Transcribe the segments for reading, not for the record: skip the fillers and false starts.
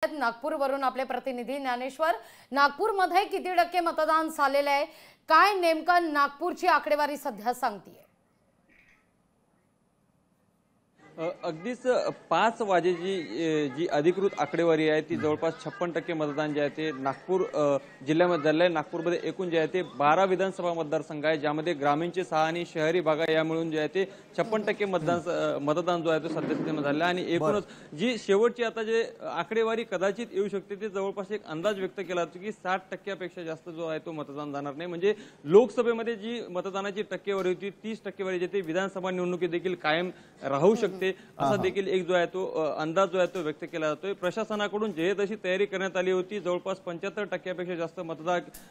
नागपूरवरून आपले प्रतिनिधी ज्ञानेश्वर, नागपूरमध्ये किती टक्के मतदान झालेले आहे, काय नेमकं नागपूरची आकडेवारी सध्या सांगते? अगदीच 5 वाजेची जी अधिकृत आकडेवारी आहे ती जवळपास 56% मतदान जे आहे ते नागपूर जिल्ह्यामध्ये झाले आहे। नागपूरमध्ये एकूण जे आहे ते 12 विधानसभा मतदारसंघ आहे, ज्यामध्ये ग्रामीणचे 6 आणि शहरी भाग या मिळून जे आहे ते 56% मतदान जो आहे तो सध्या स्थितीमध्ये झाला आहे। आणि एकूणच जी शेवटची आता जे आकडेवारी कदाचित येऊ शकते ते जवळपास एक अंदाज व्यक्त केला जातो की 60%पेक्षा जास्त जो आहे तो मतदान जाणार नाही। म्हणजे लोकसभेमध्ये जी मतदानाची टक्केवारी होती 30% जे ते विधानसभा निवडणुकीत देखील कायम राहू शकते असा देखील एक जो आहे तो अंदाज जो आहे तो व्यक्त केला जातोय। प्रशासनाकडून जे तशी तयारी करण्यात आली होती, जवळपास 75%पेक्षा जास्त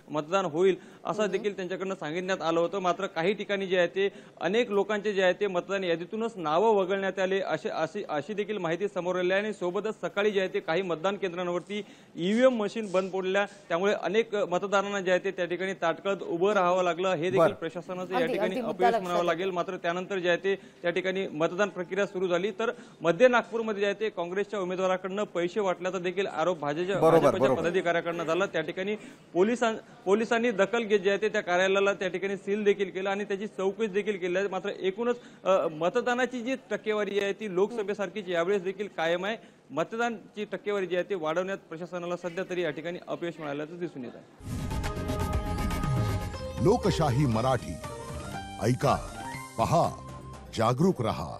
मतदान होईल असं देखील त्यांच्याकडून सांगितण्यात आलं होतं। मात्र काही ठिकाणी जे आहे ते अनेक लोकांचे जे आहे ते मतदान यादीतूनच नावं वगळण्यात आले अशी देखील माहिती समोर आली आहे। आणि सोबतच सकाळी जे आहे ते काही मतदान केंद्रांवरती ईव्हीएम मशीन बंद पडल्या, त्यामुळे अनेक मतदारांना जे आहे ते त्या ठिकाणी ताटकळत उभं राहावं लागलं। हे देखील प्रशासनाचं या ठिकाणी अपयश म्हणावं लागेल। मात्र त्यानंतर जे आहे ते त्या ठिकाणी मतदान प्रक्रिया सुरू झाली। तर मध्य नागपूरमध्ये जे आहे ते काँग्रेसच्या उमेदवाराकडून पैसे वाटल्याचा देखील आरोप भाजपच्या पदाधिकाऱ्याकडून झाला। त्या ठिकाणी पोलिसांनी दखल घेत जे आहे ते त्या कार्यालयाला त्या ठिकाणी सील देखील केलं आणि त्याची चौकशी देखील केली आहे। मात्र एकूणच मतदानाची जी टक्केवारी आहे ती लोकसभेसारखीच यावेळेस देखील कायम आहे। मतदानाची टक्केवारी जी आहे ती वाढवण्यात प्रशासनाला सध्या तरी या ठिकाणी अपयश मिळाल्याचं दिसून येत आहे। लोकशाही मराठी ऐका, पहा, जागरूक रहा।